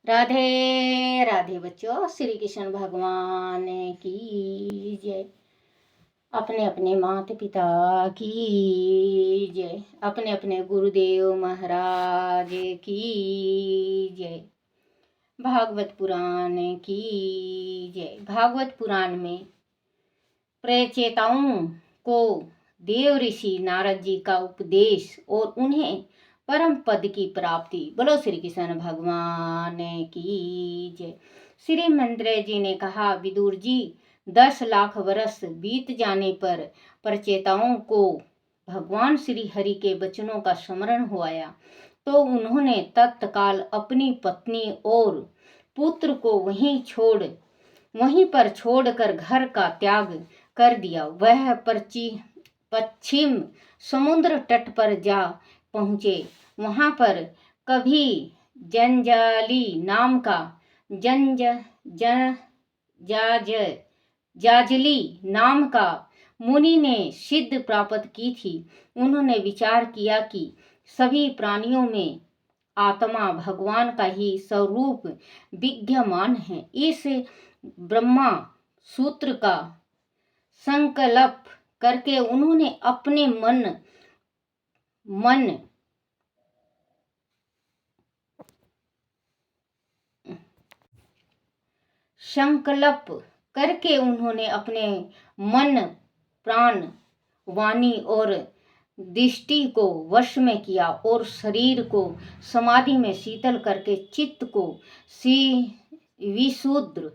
राधे राधे बच्चों, श्री कृष्ण भगवान की जय। अपने अपने माता पिता की जय, अपने अपने गुरुदेव महाराज की जय। भागवत पुराण की जय। भागवत पुराण में प्रचेताओं को देव ऋषि नारद जी का उपदेश और उन्हें परम पद की प्राप्ति। बोलो श्री कृष्ण भगवान की जय। श्री मंद्र जी ने कहा, विदुर जी, 10 लाख वर्ष बीत जाने पर प्रचेताओं को भगवान श्री हरि के वचनों का स्मरण हो आया, तो उन्होंने तत्काल अपनी पत्नी और पुत्र को वहीं पर छोड़कर घर का त्याग कर दिया। वह पश्चिम समुद्र तट पर जा पहुँचे। वहाँ पर कभी जाजली नाम का मुनि ने सिद्ध प्राप्त की थी। उन्होंने विचार किया कि सभी प्राणियों में आत्मा भगवान का ही स्वरूप विद्यमान है। इस ब्रह्मा सूत्र का संकल्प करके उन्होंने अपने मन प्राण वाणी और दृष्टि को वश में किया और शरीर को समाधि में शीतल करके चित्त को विशुद्ध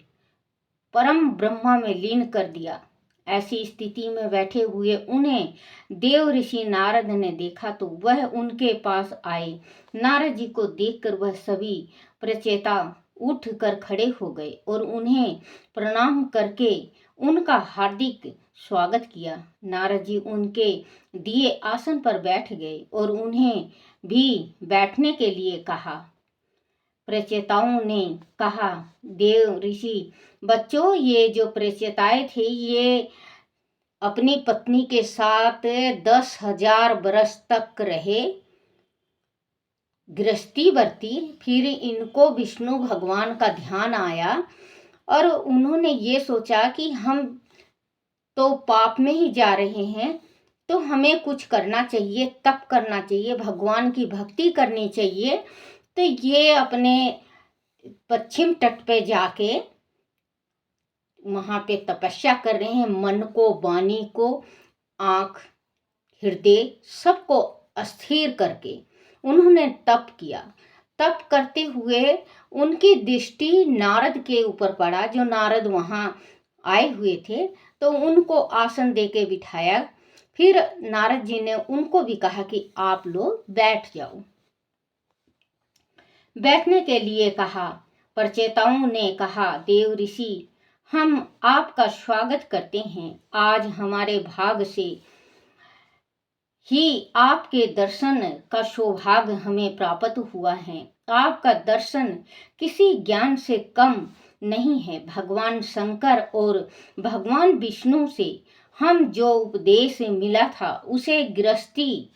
परम ब्रह्मा में लीन कर दिया। ऐसी स्थिति में बैठे हुए उन्हें देव ऋषि नारद ने देखा तो वह उनके पास आए। नारद जी को देखकर वह सभी प्रचेता उठ कर खड़े हो गए और उन्हें प्रणाम करके उनका हार्दिक स्वागत किया। नारद जी उनके दिए आसन पर बैठ गए और उन्हें भी बैठने के लिए कहा। प्रचेताओं ने कहा, देव ऋषि बच्चों, ये जो प्रचेताएं थे ये अपनी पत्नी के साथ 10,000 बरस तक रहे, गृहस्थी बरती। फिर इनको विष्णु भगवान का ध्यान आया और उन्होंने ये सोचा कि हम तो पाप में ही जा रहे हैं, तो हमें कुछ करना चाहिए, तप करना चाहिए, भगवान की भक्ति करनी चाहिए। तो ये अपने पश्चिम तट पे जाके वहाँ पे तपस्या कर रहे हैं। मन को, वाणी को, आँख, हृदय सबको अस्थिर करके उन्होंने तप किया। तप करते हुए उनकी दृष्टि नारद के ऊपर पड़ा, जो नारद वहाँ आए हुए थे, तो उनको आसन देके बिठाया। फिर नारद जी ने उनको भी कहा कि आप लोग बैठ जाओ। बैठने के लिए कहा। प्रचेताओं ने कहा, देव ऋषि, हम आपका स्वागत करते हैं। आज हमारे भाग से ही आपके दर्शन का सौभाग्य हमें प्राप्त हुआ है। आपका दर्शन किसी ज्ञान से कम नहीं है। भगवान शंकर और भगवान विष्णु से हम जो उपदेश मिला था उसे गृहस्थी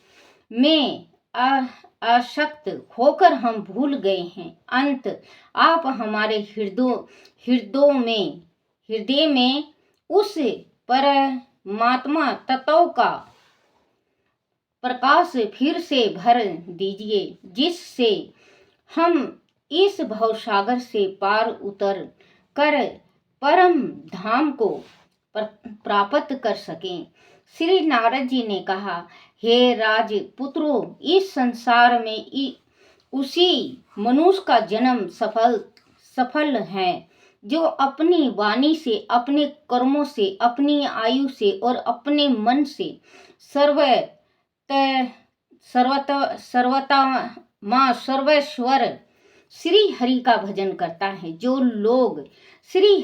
में आसक्त होकर हम भूल गए हैं। अंत आप हमारे हृदय में उस परमात्मा तत्व का प्रकाश फिर से भर दीजिए, जिससे हम इस भवसागर से पार उतर कर परम धाम को प्राप्त कर सकें। श्री नारद जी ने कहा, हे राजपुत्रों, इस संसार में उसी मनुष्य का जन्म सफल है जो अपनी वाणी से, अपने कर्मों से, अपनी आयु से और अपने मन से सर्वेश्वर श्री हरि का भजन करता है। जो लोग श्री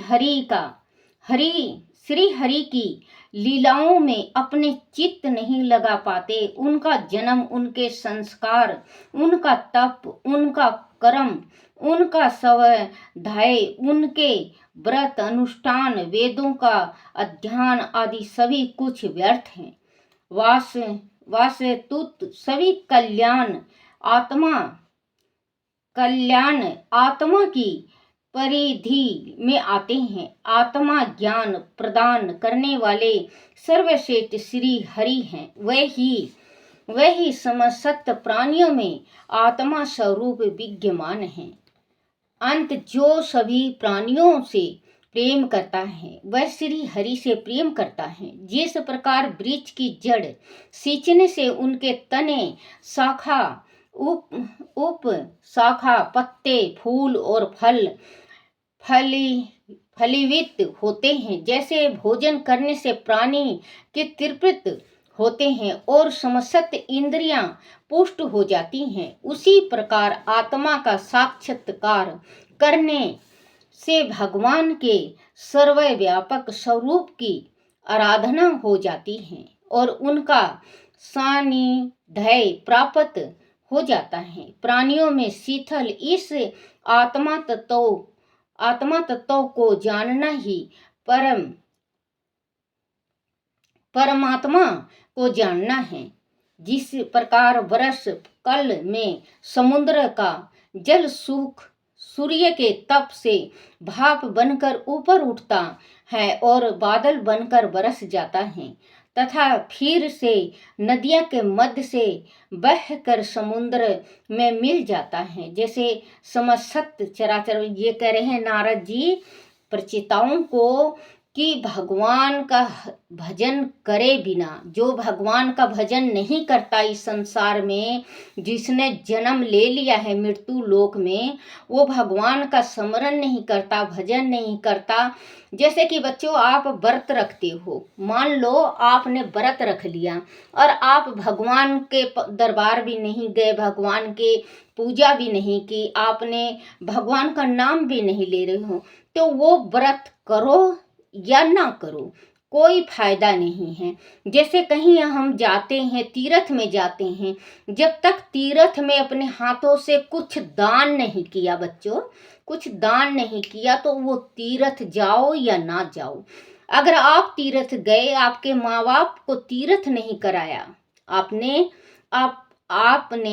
हरि की लीलाओं में अपने चित्त नहीं लगा पाते, उनका जन्म, उनके संस्कार, उनका तप, उनका कर्म, उनका स्वाध्याय, उनके व्रत अनुष्ठान, वेदों का अध्ययन आदि सभी कुछ व्यर्थ हैं। वास्तुत सभी कल्याण आत्मा कल्याण आत्मा की परिधि में आते हैं। आत्मा ज्ञान प्रदान करने वाले सर्वश्रेष्ठ श्री हरि हैं। वही समस्त प्राणियों में आत्मा स्वरूप विद्यमान है। अंत जो सभी प्राणियों से प्रेम करता है वह श्री हरि से प्रेम करता है। जिस प्रकार वृक्ष की जड़ सींचने से उनके तने शाखा उप शाखा पत्ते फूल और फलीवित होते हैं, जैसे भोजन करने से प्राणी के तृप्त होते हैं और समस्त इंद्रियां पुष्ट हो जाती हैं, उसी प्रकार आत्मा का साक्षात्कार करने से भगवान के सर्वव्यापक स्वरूप की आराधना हो जाती है और उनका सानिध्य प्राप्त हो जाता है। प्राणियों में शीतल इस आत्मा तत्व को जानना ही परमात्मा को जानना है। जिस प्रकार वर्ष कल में समुद्र का जल सूर्य के तप से भाप बनकर ऊपर उठता है और बादल बनकर बरस जाता है तथा फिर से नदियां के मध्य से बहकर समुद्र में मिल जाता है, जैसे समस्त चराचर। ये कह रहे हैं नारद जी प्रचेताओं को कि भगवान का भजन करे बिना, जो भगवान का भजन नहीं करता इस संसार में, जिसने जन्म ले लिया है मृत्यु लोक में, वो भगवान का स्मरण नहीं करता, भजन नहीं करता। जैसे कि बच्चों आप व्रत रखते हो, मान लो आपने व्रत रख लिया और आप भगवान के दरबार भी नहीं गए, भगवान के पूजा भी नहीं की, आपने भगवान का नाम भी नहीं ले रहे हो, तो वो व्रत करो या ना करो कोई फायदा नहीं है। जैसे कहीं हम जाते हैं, तीर्थ में जाते हैं, जब तक तीर्थ में अपने हाथों से कुछ दान नहीं किया बच्चों, कुछ दान नहीं किया, तो वो तीर्थ जाओ या ना जाओ। अगर आप तीर्थ गए, आपके माँ बाप को तीर्थ नहीं कराया, आपने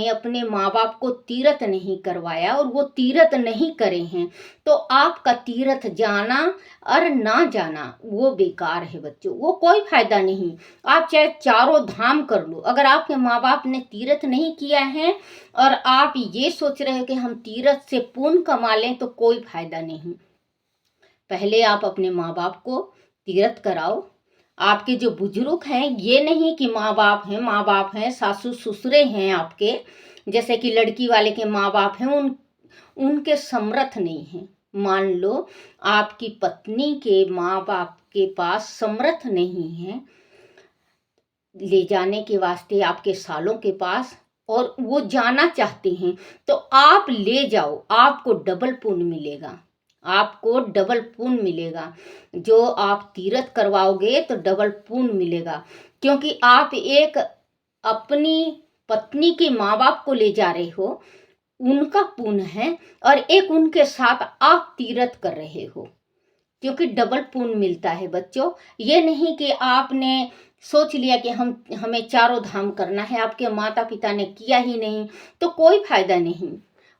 अपने माँ बाप को तीर्थ नहीं करवाया और वो तीर्थ नहीं करे हैं, तो आपका तीर्थ जाना और ना जाना वो बेकार है बच्चों, वो कोई फायदा नहीं। आप चाहे चारों धाम कर लो, अगर आपके माँ बाप ने तीर्थ नहीं किया है और आप ये सोच रहे हो कि हम तीर्थ से पुण्य कमा लें, तो कोई फायदा नहीं। पहले आप अपने माँ बाप को तीर्थ कराओ। आपके जो बुजुर्ग हैं, ये नहीं कि माँ बाप हैं सासू ससुरे हैं आपके, जैसे कि लड़की वाले के माँ बाप हैं, उनके समर्थ नहीं हैं। मान लो आपकी पत्नी के माँ बाप के पास समर्थ नहीं है ले जाने के वास्ते आपके सालों के पास, और वो जाना चाहते हैं, तो आप ले जाओ, आपको डबल पुण्य मिलेगा, आपको डबल पुण्य मिलेगा। जो आप तीर्थ करवाओगे तो डबल पुण्य मिलेगा, क्योंकि आप एक अपनी पत्नी के माँ बाप को ले जा रहे हो, उनका पुण्य है, और एक उनके साथ आप तीर्थ कर रहे हो, क्योंकि डबल पुण्य मिलता है बच्चों। ये नहीं कि आपने सोच लिया कि हमें चारों धाम करना है, आपके माता पिता ने किया ही नहीं, तो कोई फायदा नहीं।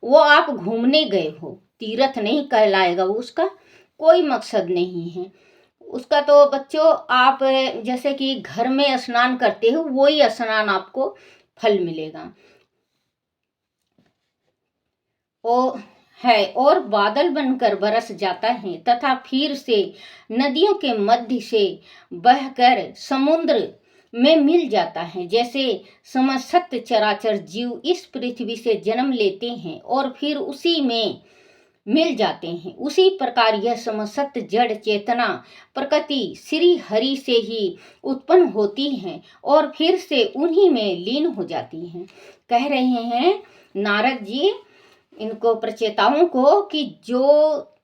वो आप घूमने गए हो, तीर्थ नहीं कहलाएगा, उसका कोई मकसद नहीं है उसका। तो बच्चों आप जैसे कि घर में स्नान करते हो, वही स्नान आपको फल मिलेगा। और बादल बनकर बरस जाता है तथा फिर से नदियों के मध्य से बहकर समुद्र में मिल जाता है, जैसे समस्त चराचर जीव इस पृथ्वी से जन्म लेते हैं और फिर उसी में मिल जाते हैं, उसी प्रकार यह समस्त जड़ चेतना प्रकृति श्री हरि से ही उत्पन्न होती है और फिर से उन्हीं में लीन हो जाती हैं। कह रहे हैं नारद जी इनको प्रचेताओं को कि जो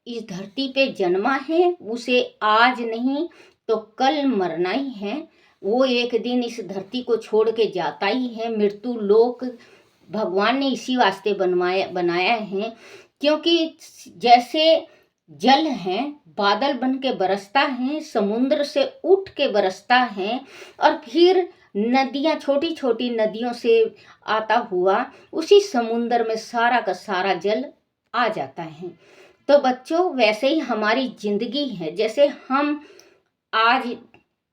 इस धरती पे जन्मा है उसे आज नहीं तो कल मरना ही है, वो एक दिन इस धरती को छोड़ के जाता ही है। मृत्यु लोक भगवान ने इसी वास्ते बनाया है, क्योंकि जैसे जल है बादल बन के बरसता है, समुद्र से उठ के बरसता है और फिर नदियाँ, छोटी छोटी नदियों से आता हुआ उसी समुंदर में सारा का सारा जल आ जाता है। तो बच्चों, वैसे ही हमारी जिंदगी है। जैसे हम आज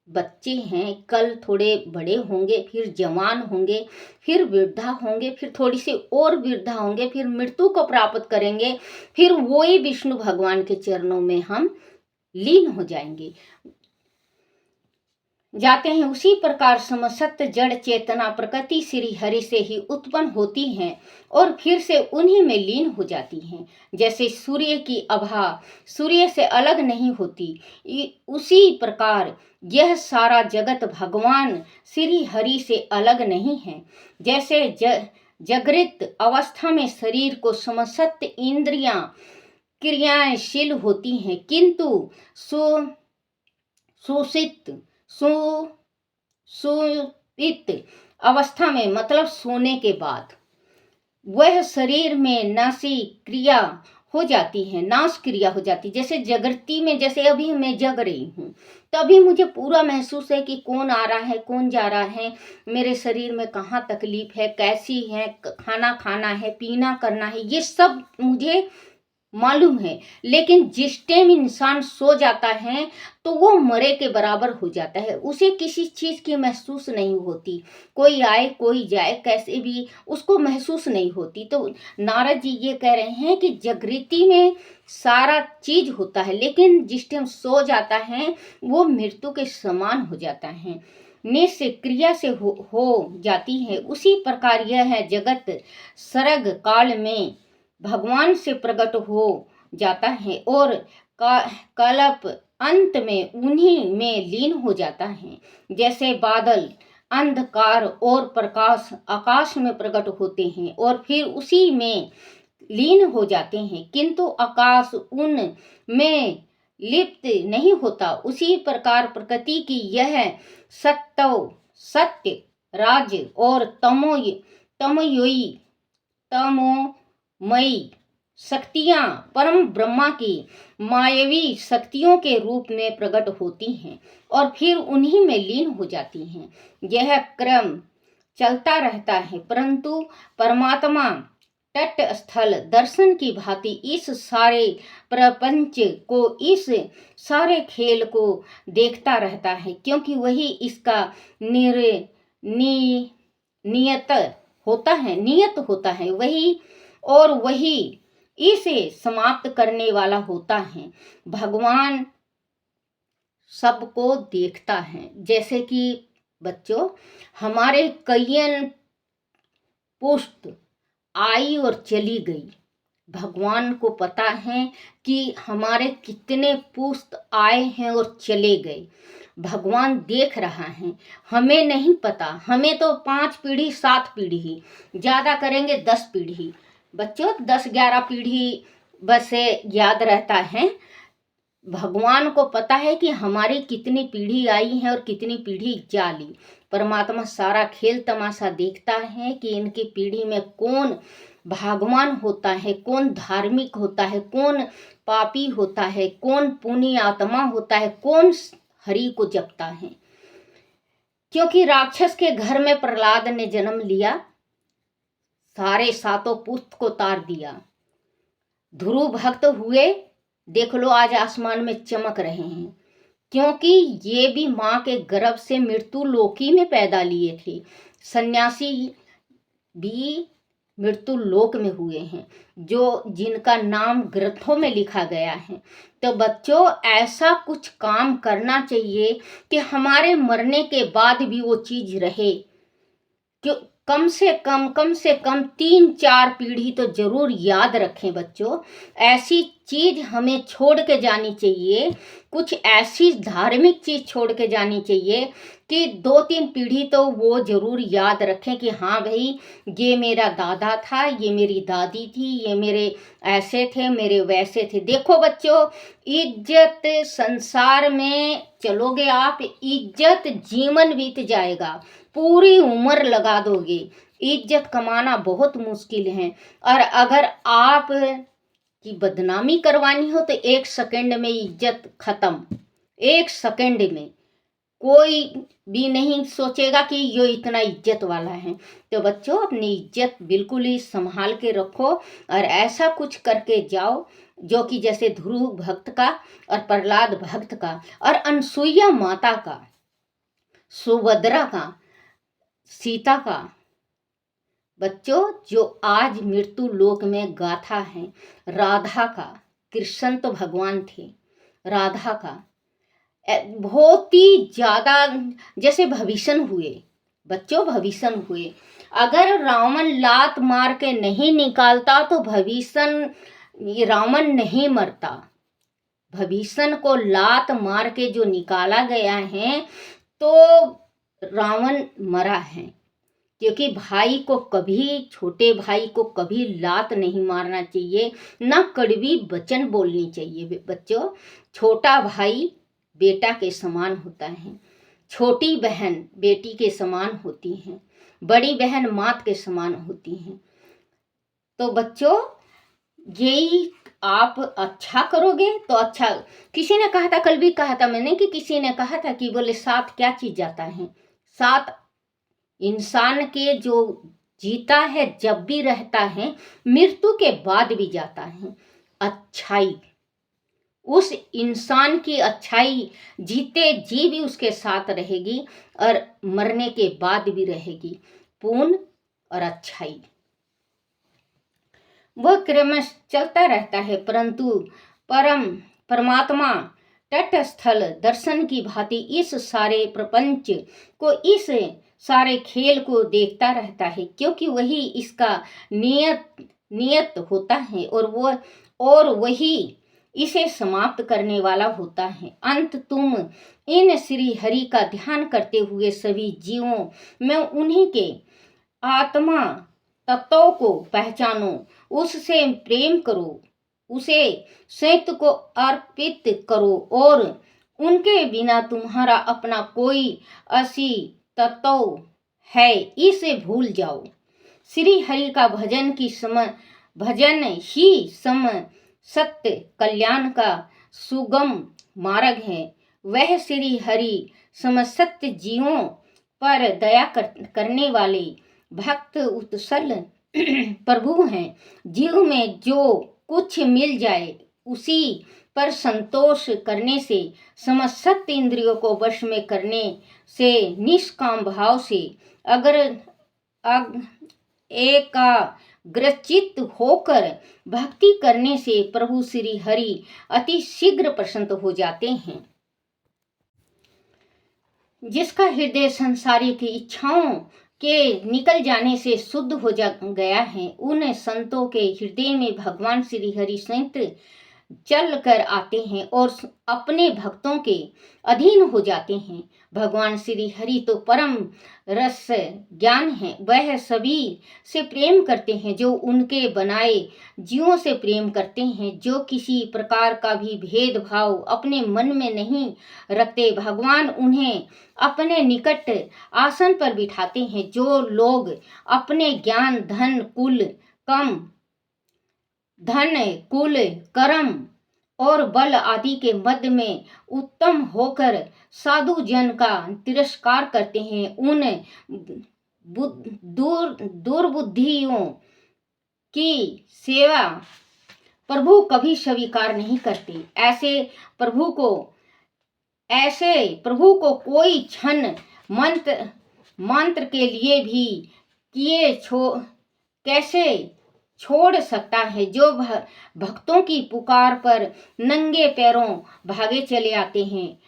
बच्चे हैं, कल थोड़े बड़े होंगे, फिर जवान होंगे, फिर वृद्धा होंगे, फिर थोड़ी सी और वृद्धा होंगे, फिर मृत्यु को प्राप्त करेंगे, फिर वही विष्णु भगवान के चरणों में हम लीन हो जाते हैं। उसी प्रकार समसत जड़ चेतना प्रकृति श्री हरि से ही उत्पन्न होती हैं और फिर से उन्हीं में लीन हो जाती हैं। जैसे सूर्य की आभा सूर्य से अलग नहीं होती, उसी प्रकार यह सारा जगत भगवान श्री हरि से अलग नहीं है। जैसे जागृत अवस्था में शरीर को समस्त इंद्रियां क्रियाशील होती हैं, किंतु सुषुप्त अवस्था में, मतलब सोने के बाद, वह शरीर में नाशी क्रिया हो जाती है, नाश क्रिया हो जाती है। जैसे जागृति में, जैसे अभी मैं जग रही हूँ, तभी मुझे पूरा महसूस है कि कौन आ रहा है, कौन जा रहा है, मेरे शरीर में कहाँ तकलीफ है, कैसी है, खाना खाना है, पीना करना है, ये सब मुझे मालूम है। लेकिन जिस टाइम इंसान सो जाता है तो वो मरे के बराबर हो जाता है, उसे किसी चीज की महसूस नहीं होती। कोई आए कोई जाए, कैसे भी उसको महसूस नहीं होती। तो नारद जी ये कह रहे हैं कि जागृति में सारा चीज होता है, लेकिन जिस टाइम सो जाता है वो मृत्यु के समान हो जाता है, निष्क्रिया से हो जाती है। उसी प्रकार यह है जगत सर्ग काल में भगवान से प्रकट हो जाता है और कल्प अंत में उन्हीं में लीन हो जाता है। जैसे बादल अंधकार और प्रकाश आकाश में प्रकट होते हैं और फिर उसी में लीन हो जाते हैं, किंतु आकाश उन में लिप्त नहीं होता। उसी प्रकार प्रकृति की यह सत्य राज और तमोमयी शक्तियां परम ब्रह्मा की मायावी शक्तियों के रूप में प्रकट होती हैं और फिर उन्हीं में लीन हो जाती हैं। यह क्रम चलता रहता है, परंतु परमात्मा तट स्थल दर्शन की भांति इस सारे प्रपंच को, इस सारे खेल को देखता रहता है, क्योंकि वही इसका नियत होता है वही, और वही इसे समाप्त करने वाला होता है। भगवान सबको देखता है। जैसे कि बच्चों, हमारे कईयन पुष्ट आई और चली गई, भगवान को पता है कि हमारे कितने पुष्ट आए हैं और चले गए। भगवान देख रहा है, हमें नहीं पता। हमें तो 5 पीढ़ी 7 पीढ़ी, ज़्यादा करेंगे 10 पीढ़ी, बच्चों 10-11 पीढ़ी बस याद रहता है। भगवान को पता है कि हमारी कितनी पीढ़ी आई है और कितनी पीढ़ी जा ली। परमात्मा सारा खेल तमाशा देखता है कि इनकी पीढ़ी में कौन भगवान होता है, कौन धार्मिक होता है, कौन पापी होता है, कौन पुण्य आत्मा होता है, कौन हरि को जपता है। क्योंकि राक्षस के घर में प्रहलाद ने जन्म लिया, सारे 7 पुस्त को तार दिया, ध्रुव भक्त हुए, देख लो आज आसमान में चमक रहे हैं, क्योंकि ये भी माँ के गर्भ से मृत्यु लोकी में पैदा लिए थे। सन्यासी भी मृत्यु लोक में हुए हैं, जो जिनका नाम ग्रंथों में लिखा गया है। तो बच्चों, ऐसा कुछ काम करना चाहिए कि हमारे मरने के बाद भी वो चीज रहे, कि कम से कम 3-4 पीढ़ी तो जरूर याद रखें बच्चों। ऐसी चीज हमें छोड़ के जानी चाहिए, कुछ ऐसी धार्मिक चीज छोड़ के जानी चाहिए कि 2-3 पीढ़ी तो वो जरूर याद रखें कि हाँ भाई, ये मेरा दादा था, ये मेरी दादी थी, ये मेरे ऐसे थे, मेरे वैसे थे। देखो बच्चों, इज्जत संसार में चलोगे आप, इज्जत जीवन बीत जाएगा, पूरी उम्र लगा दोगे, इज्जत कमाना बहुत मुश्किल है। और अगर आप की बदनामी करवानी हो तो 1 सेकंड में इज्जत खत्म, 1 सेकंड में। कोई भी नहीं सोचेगा कि ये इतना इज्जत वाला है। तो बच्चों, अपनी इज्जत बिल्कुल ही संभाल के रखो और ऐसा कुछ करके जाओ जो कि जैसे ध्रुव भक्त का और प्रहलाद भक्त का और अनसुईया माता का, सुभद्रा का, सीता का, बच्चों जो आज मृत्यु लोक में गाथा है, राधा का, कृष्ण तो भगवान थे, राधा का बहुत ही ज्यादा जैसे भविष्य हुए, बच्चों भविष्य हुए। अगर रावण लात मार के नहीं निकालता तो भविष्य रावण नहीं मरता। भविष्य को लात मार के जो निकाला गया है तो रावण मरा है, क्योंकि भाई को कभी, छोटे भाई को कभी लात नहीं मारना चाहिए, ना कड़वी वचन बोलनी चाहिए। बच्चों, छोटा भाई बेटा के समान होता है, छोटी बहन बेटी के समान होती हैं, बड़ी बहन मात के समान होती हैं। तो बच्चों, यही आप अच्छा करोगे तो अच्छा। किसी ने कहा था, कल भी कहा था मैंने, कि किसी ने कहा था कि बोले साथ क्या चीज जाता है, साथ इंसान के जो जीता है जब भी रहता है, मृत्यु के बाद भी जाता है अच्छाई। उस इंसान की अच्छाई जीते जी भी उसके साथ रहेगी और मरने के बाद भी रहेगी, पुण्य और अच्छाई। वह क्रमश चलता रहता है, परंतु परमात्मा तटस्थल दर्शन की भांति इस सारे प्रपंच को, इस सारे खेल को देखता रहता है, क्योंकि वही इसका नियत होता है और वही इसे समाप्त करने वाला होता है। अंत तुम इन श्री हरि का ध्यान करते हुए सभी जीवों में उन्हीं के आत्मा तत्वों को पहचानो, उससे प्रेम करो, उसे संत को अर्पित करो और उनके बिना तुम्हारा अपना कोई असी तत्व है इसे भूल जाओ। श्री हरि का भजन ही सत्य कल्याण का सुगम मार्ग है। वह श्री हरि समस्त जीवों पर दया करने वाले भक्त उत्सल प्रभु हैं। जीव में जो कुछ मिल जाए उसी पर संतोष करने से, समस्त इंद्रियों को वश में करने से, निष्काम भाव से अगर एकाग्रचित्त होकर भक्ति करने से प्रभु श्री हरि अति शीघ्र प्रसन्न हो जाते हैं। जिसका हृदय संसारिक इच्छाओं के निकल जाने से शुद्ध हो गया है, उन संतों के हृदय में भगवान श्री हरि स्वयं चल कर आते हैं और अपने भक्तों के अधीन हो जाते हैं। भगवान श्री हरि तो परम रस ज्ञान है, वह सभी से प्रेम करते हैं जो उनके बनाए जीवों से प्रेम करते हैं, जो किसी प्रकार का भी भेदभाव अपने मन में नहीं रखते। भगवान उन्हें अपने निकट आसन पर बिठाते हैं। जो लोग अपने ज्ञान, धन कुल कर्म और बल आदि के मध्य में उत्तम होकर साधु जन का तिरस्कार करते हैं, उन दुर्बुद्धियों की सेवा प्रभु कभी स्वीकार नहीं करते। ऐसे प्रभु को कोई क्षण मंत्र के लिए भी कैसे छोड़ सकता है। जो भक्तों की पुकार पर नंगे पैरों भागे चले आते हैं,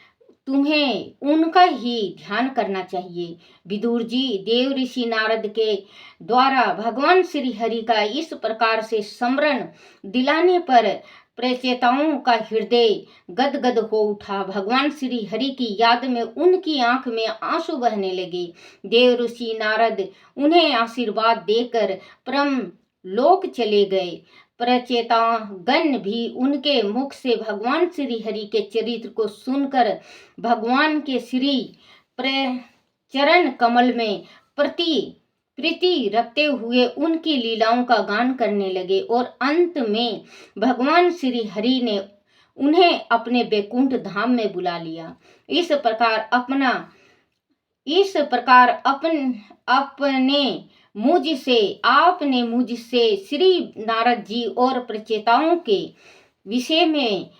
तुम्हें उनका ही ध्यान करना चाहिए। विदुर जी देव ऋषि नारद के द्वारा भगवान श्री हरि का इस प्रकार से स्मरण दिलाने पर प्रचेताओं का हृदय गदगद हो उठा। भगवान श्री हरि की याद में उनकी आंख में आंसू बहने लगे। देव ऋषि नारद उन्हें आशीर्वाद देकर परम लोक चले गए। प्रचेतागण भी उनके मुख से भगवान श्री हरि के चरित्र को सुनकर भगवान के श्री चरण कमल में प्रीति रखते हुए उनकी लीलाओं का गान करने लगे और अंत में भगवान श्री हरि ने उन्हें अपने बैकुंठ धाम में बुला लिया। इस प्रकार आपने मुझसे श्री नारद जी और प्रचेताओं के विषय में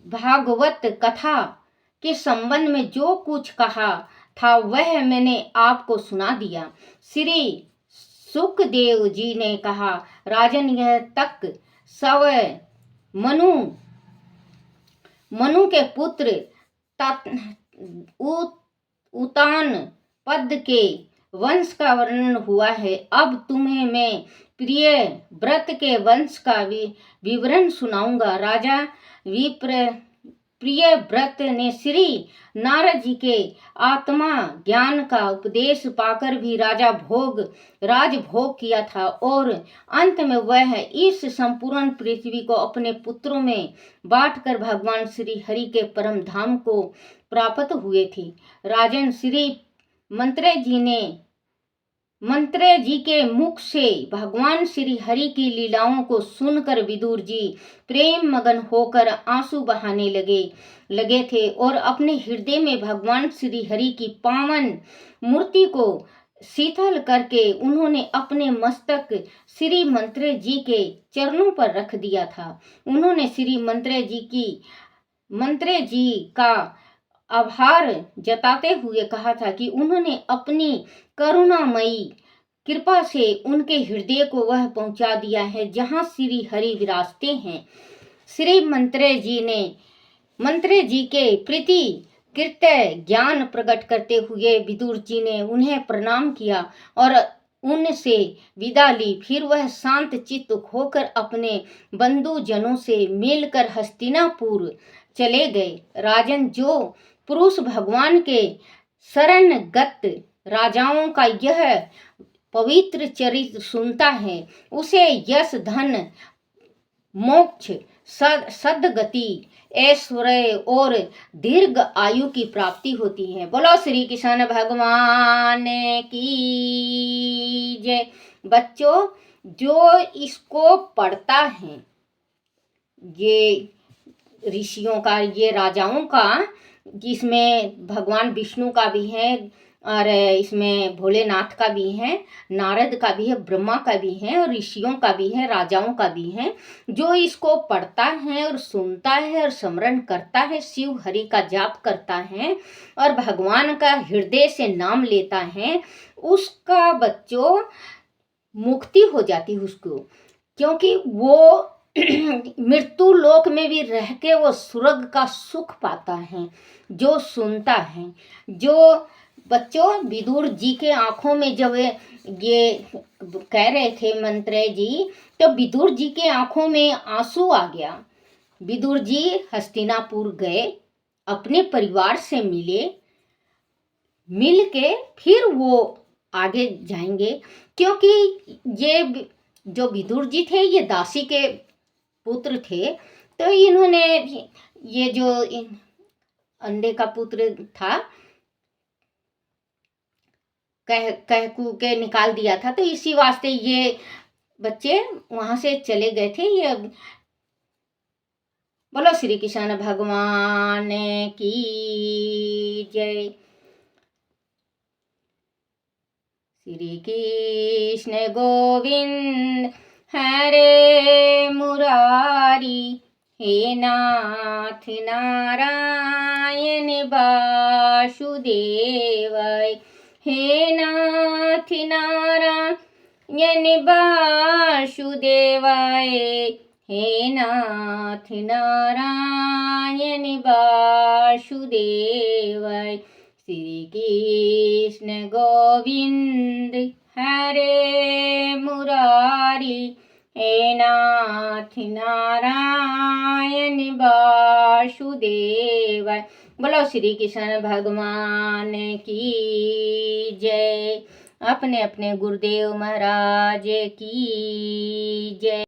भागवत कथा के संबंध में जो कुछ कहा था वह मैंने आपको सुना दिया। श्री सुखदेव जी ने कहा, राजन, यह तक सव मनु के पुत्र उतान पद के वंश का वर्णन हुआ है। अब तुम्हें मैं प्रिय व्रत के वंश का विवरण सुनाऊंगा। राजा प्रिय व्रत ने श्री नारद जी के आत्मा ज्ञान का उपदेश पाकर भी राजभोग किया था और अंत में वह इस संपूर्ण पृथ्वी को अपने पुत्रों में बांटकर भगवान श्री हरि के परम धाम को प्राप्त हुए थे। राजन, श्री मंत्रे जी के मुख से भगवान श्री हरि की लीलाओं को सुनकर विदुर जी प्रेम मगन होकर आंसू बहाने लगे थे और अपने हृदय में भगवान श्री हरि की पावन मूर्ति को शीतल करके उन्होंने अपने मस्तक श्री मंत्रे जी के चरणों पर रख दिया था। उन्होंने श्री मंत्रे जी का आभार जताते हुए कहा था कि उन्होंने अपनी करुणामयी कृपा से उनके हृदय को वह पहुंचा दिया है जहां श्री हरि विराजते हैं। श्री मंत्रे जी के प्रति कृत्य ज्ञान प्रकट करते हुए विदुर जी ने उन्हें प्रणाम किया और उनसे विदा ली। फिर वह शांत चित्त होकर अपने बंधुजनों से मिलकर हस्तिनापुर चले गए। राजन, जो पुरुष भगवान के शरणगत राजाओं का यह पवित्र चरित्र सुनता है उसे यश, धन, मोक्ष, सद्गति, ऐश्वर्य और दीर्घ आयु की प्राप्ति होती है। बोलो श्री कृष्ण भगवान की जय। बच्चों, जो इसको पढ़ता है, ये ऋषियों का, ये राजाओं का, जिसमें भगवान विष्णु का भी है और इसमें भोलेनाथ का भी है, नारद का भी है, ब्रह्मा का भी है और ऋषियों का भी है, राजाओं का भी है। जो इसको पढ़ता है और सुनता है और स्मरण करता है, शिव हरि का जाप करता है और भगवान का हृदय से नाम लेता है, उसका बच्चों मुक्ति हो जाती है उसको, क्योंकि वो मृत्यु लोक में भी रह के वो स्वर्ग का सुख पाता है जो सुनता है। जो बच्चों, विदुर जी के आंखों में जब ये कह रहे थे मंत्रे जी, तो विदुर जी के आंखों में आंसू आ गया। विदुर जी हस्तिनापुर गए, अपने परिवार से मिल के फिर वो आगे जाएंगे, क्योंकि ये जो विदुर जी थे ये दासी के पुत्र थे। तो इन्होंने ये जो अंडे का पुत्र था कह के निकाल दिया था, तो इसी वास्ते ये बच्चे वहां से चले गए थे। ये बोलो श्री कृष्ण भगवान की जय। श्री कृष्ण गोविंद हरे मुरारी, हे नाथ नारायण वासुदेव, हे नाथ नारायण वासुदेवाय, हे नाथ नारायण वासुदेवाय। श्री कृष्ण गोविंद हरे मुरारी, हे नाथ नारायण वासुदेवाय। बोलो श्री कृष्ण भगवान की जय। अपने अपने गुरुदेव महाराज की जय।